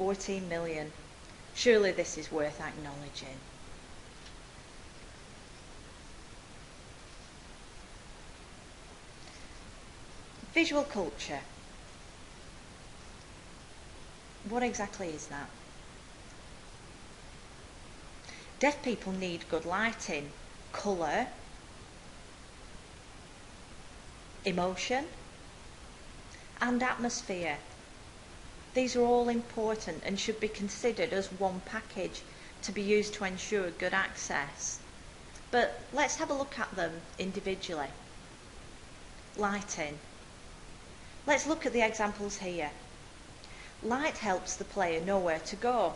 14 million. Surely this is worth acknowledging. Visual culture. What exactly is that? Deaf people need good lighting, colour, emotion, and atmosphere. These are all important and should be considered as one package to be used to ensure good access. But let's have a look at them individually. Lighting. Let's look at the examples here. Light helps the player know where to go.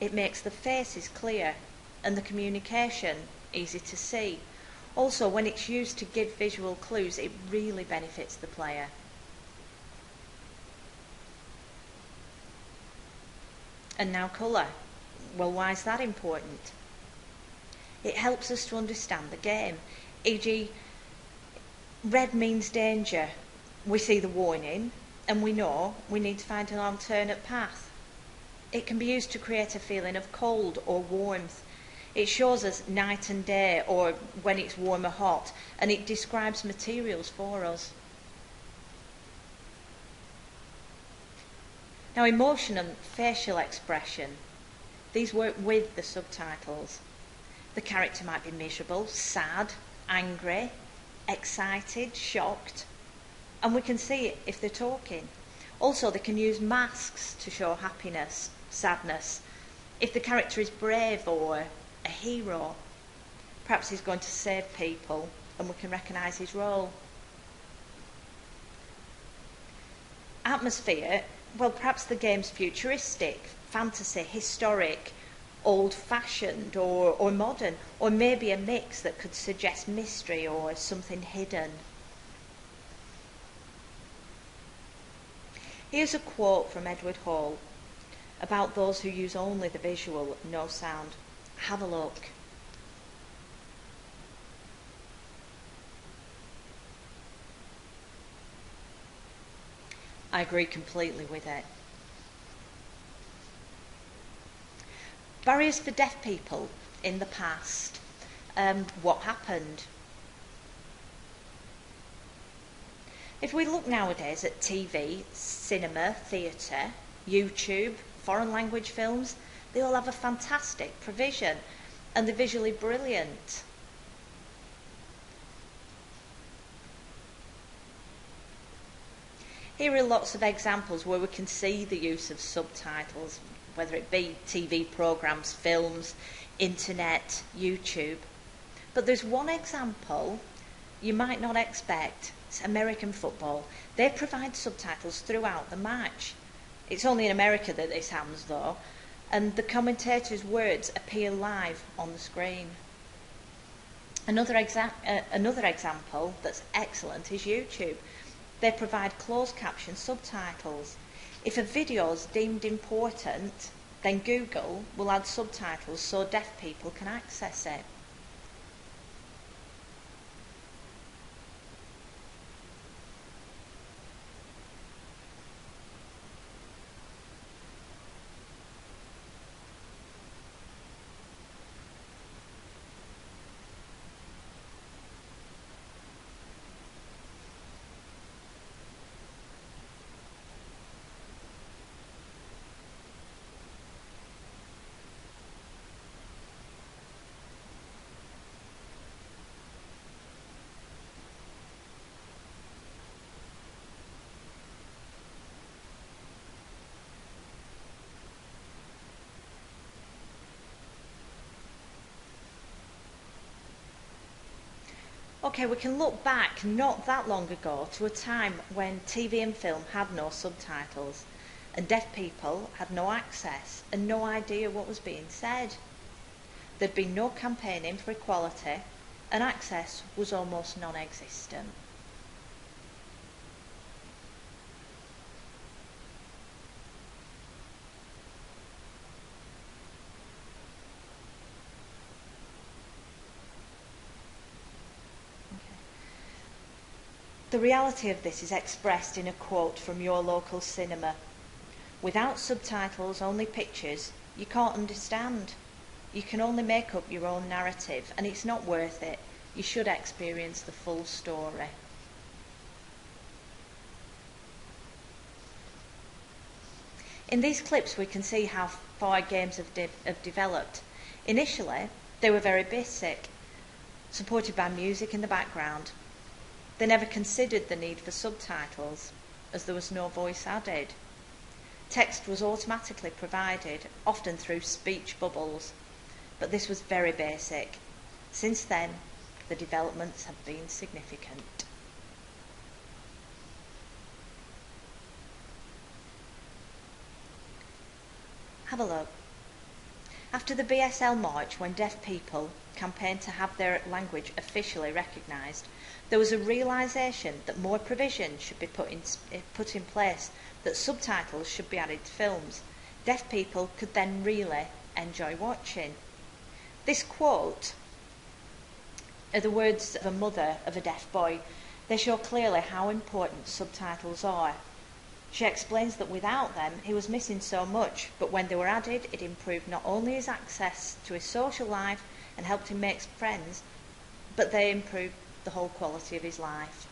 It makes the faces clear and the communication easy to see. Also, when it's used to give visual clues, it really benefits the player. And now colour. Well, why is that important? It helps us to understand the game. E.g., red means danger. We see the warning and we know we need to find an alternate path. It can be used to create a feeling of cold or warmth. It shows us night and day, or when it's warm or hot, and it describes materials for us. Now, emotion and facial expression, these work with the subtitles. The character might be miserable, sad, angry, excited, shocked, and we can see it if they're talking. Also, they can use masks to show happiness, sadness. If the character is brave or a hero, perhaps he's going to save people and we can recognise his role. Atmosphere, well, perhaps the game's futuristic, fantasy, historic, old-fashioned or modern, or maybe a mix that could suggest mystery or something hidden. Here's a quote from Edward Hall about those who use only the visual, no sound. Have a look. I agree completely with it. Barriers for deaf people in the past. What happened? If we look nowadays at TV, cinema, theatre, YouTube, foreign language films, they all have a fantastic provision and they're visually brilliant. Here are lots of examples where we can see the use of subtitles, whether it be TV programmes, films, internet, YouTube. But there's one example you might not expect. It's American football. They provide subtitles throughout the match. It's only in America that this happens though, and the commentator's words appear live on the screen. Another example that's excellent is YouTube. They provide closed caption subtitles. If a video is deemed important, then Google will add subtitles so deaf people can access it. Okay, we can look back not that long ago to a time when TV and film had no subtitles and deaf people had no access and no idea what was being said. There'd been no campaigning for equality and access was almost non-existent. The reality of this is expressed in a quote from your local cinema. Without subtitles, only pictures, you can't understand. You can only make up your own narrative, and it's not worth it. You should experience the full story. In these clips, we can see how far games have developed. Initially, they were very basic, supported by music in the background. They never considered the need for subtitles, as there was no voice added. Text was automatically provided, often through speech bubbles, but this was very basic. Since then, the developments have been significant. Have a look. After the BSL March, when deaf people campaigned to have their language officially recognised, there was a realisation that more provision should be put in place, that subtitles should be added to films. Deaf people could then really enjoy watching. This quote are the words of a mother of a deaf boy. They show clearly how important subtitles are. She explains that without them, he was missing so much, but when they were added, it improved not only his access to his social life and helped him make friends, but they improved the whole quality of his life.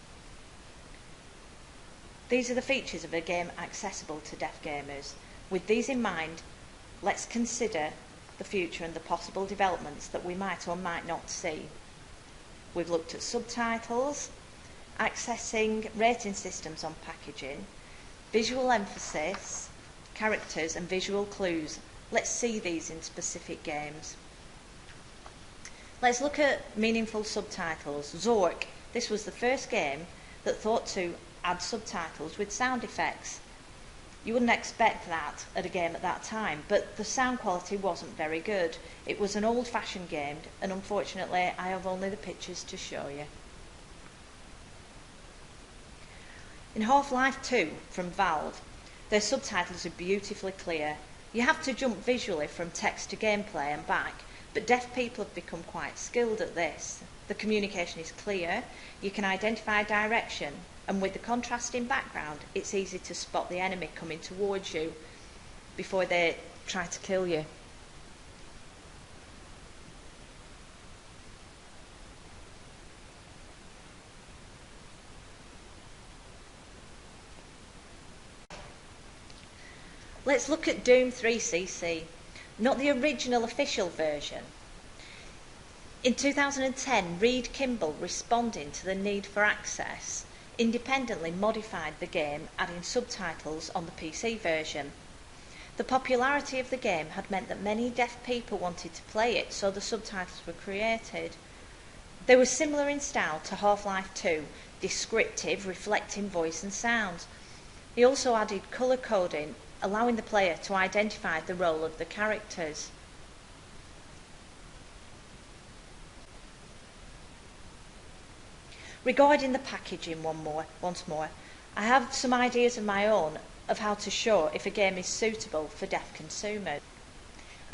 These are the features of a game accessible to deaf gamers. With these in mind, let's consider the future and the possible developments that we might or might not see. We've looked at subtitles, accessing rating systems on packaging, visual emphasis, characters and visual clues. Let's see these in specific games. Let's look at meaningful subtitles. Zork. This was the first game that thought to add subtitles with sound effects. You wouldn't expect that at a game at that time, but the sound quality wasn't very good. It was an old-fashioned game, and unfortunately I have only the pictures to show you. In Half-Life 2 from Valve, their subtitles are beautifully clear. You have to jump visually from text to gameplay and back, but deaf people have become quite skilled at this. The communication is clear, you can identify direction, and with the contrasting background, it's easy to spot the enemy coming towards you before they try to kill you. Let's look at Doom 3cc, not the original official version. In 2010, Reed Kimball, responding to the need for access, independently modified the game, adding subtitles on the PC version. The popularity of the game had meant that many deaf people wanted to play it, so the subtitles were created. They were similar in style to Half-Life 2, descriptive, reflecting voice and sound. He also added colour coding, allowing the player to identify the role of the characters. Regarding the packaging once more, I have some ideas of my own of how to show if a game is suitable for deaf consumers.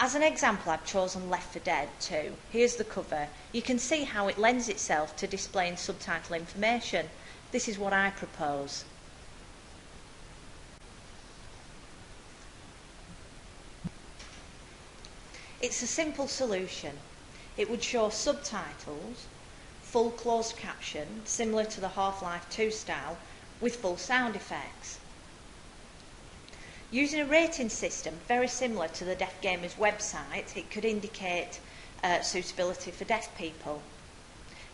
As an example, I've chosen Left 4 Dead 2. Here's the cover. You can see how it lends itself to displaying subtitle information. This is what I propose. It's a simple solution. It would show subtitles, full closed caption, similar to the Half-Life 2 style, with full sound effects. Using a rating system very similar to the Deaf Gamers website, it could indicate suitability for deaf people.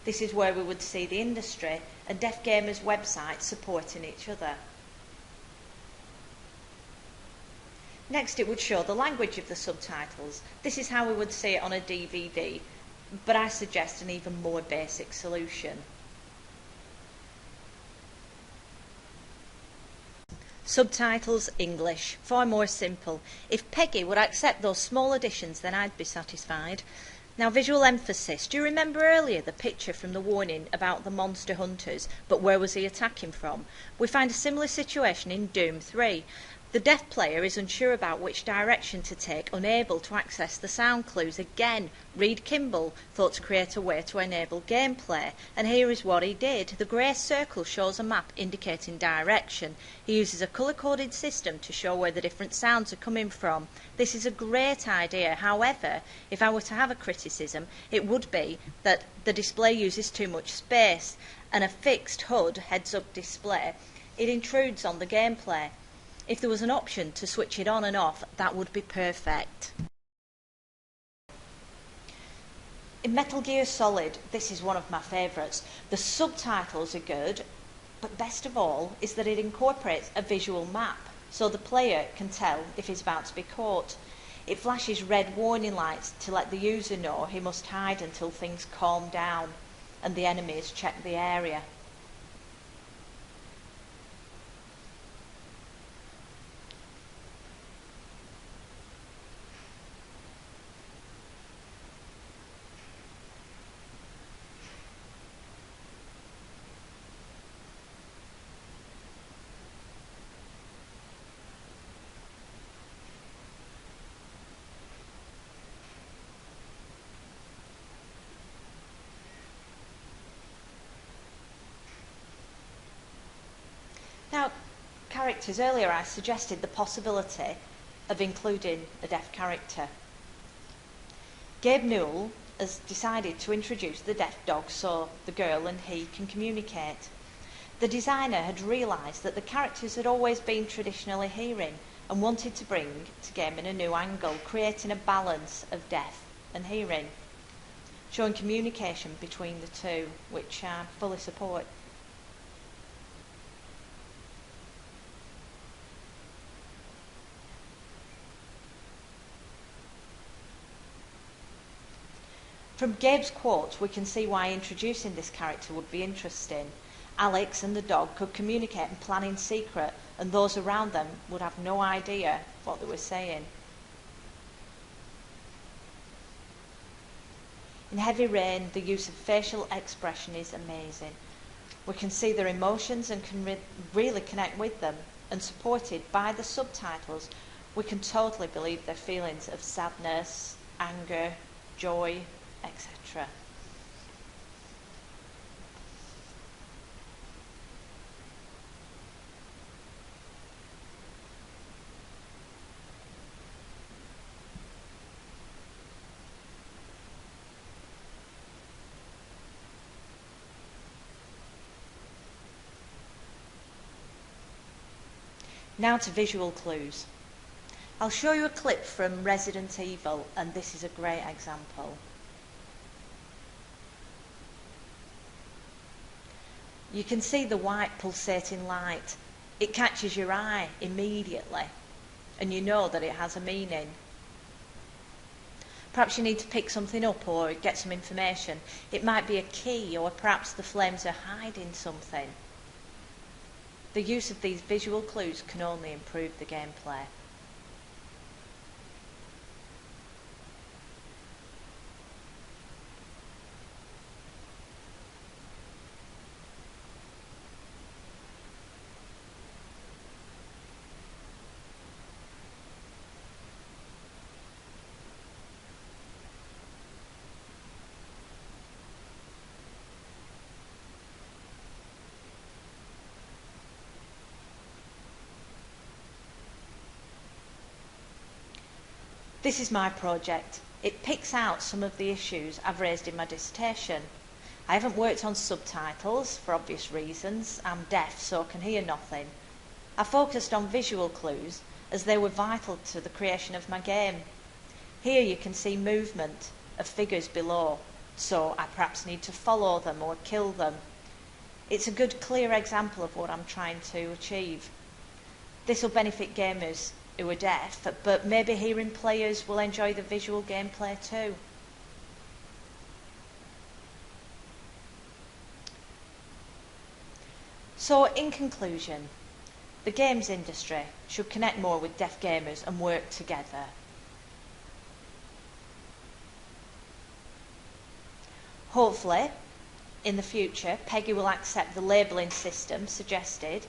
This is where we would see the industry and Deaf Gamers websites supporting each other. Next, it would show the language of the subtitles. This is how we would see it on a DVD, but I suggest an even more basic solution. Subtitles English, far more simple. If Peggy would accept those small additions, then I'd be satisfied. Now, visual emphasis. Do you remember earlier the picture from the warning about the monster hunters, but where was he attacking from? We find a similar situation in Doom 3. The deaf player is unsure about which direction to take, unable to access the sound clues. Again, Reed Kimball thought to create a way to enable gameplay, and here is what he did. The grey circle shows a map indicating direction. He uses a colour-coded system to show where the different sounds are coming from. This is a great idea. However, if I were to have a criticism, it would be that the display uses too much space, and a fixed HUD, heads-up display, it intrudes on the gameplay. If there was an option to switch it on and off, that would be perfect. In Metal Gear Solid, this is one of my favourites. The subtitles are good, but best of all is that it incorporates a visual map, so the player can tell if he's about to be caught. It flashes red warning lights to let the user know he must hide until things calm down and the enemies check the area. Now, characters, earlier I suggested the possibility of including a deaf character. Gabe Newell has decided to introduce the deaf dog so the girl and he can communicate. The designer had realised that the characters had always been traditionally hearing and wanted to bring to game in a new angle, creating a balance of deaf and hearing, showing communication between the two, which I fully support. From Gabe's quote, we can see why introducing this character would be interesting. Alex and the dog could communicate and plan in secret, and those around them would have no idea what they were saying. In Heavy Rain, the use of facial expression is amazing. We can see their emotions and can really connect with them, and supported by the subtitles, we can totally believe their feelings of sadness, anger, joy, etc. Now to visual clues. I'll show you a clip from Resident Evil, and this is a great example. You can see the white pulsating light. It catches your eye immediately, and you know that it has a meaning. Perhaps you need to pick something up or get some information. It might be a key, or perhaps the flames are hiding something. The use of these visual clues can only improve the gameplay. This is my project. It picks out some of the issues I've raised in my dissertation. I haven't worked on subtitles for obvious reasons. I'm deaf, so I can hear nothing. I focused on visual clues as they were vital to the creation of my game. Here you can see movement of figures below, so I perhaps need to follow them or kill them. It's a good, clear example of what I'm trying to achieve. This will benefit gamers who are deaf, but maybe hearing players will enjoy the visual gameplay too. So, in conclusion, the games industry should connect more with deaf gamers and work together. Hopefully, in the future, Peggy will accept the labelling system suggested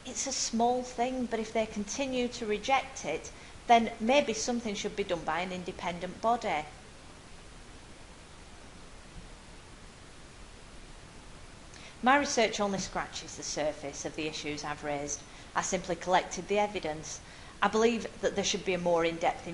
it's a small thing, but if they continue to reject it, then maybe something should be done by an independent body. My research only scratches the surface of the issues I've raised. I simply collected the evidence. I believe that there should be a more in-depth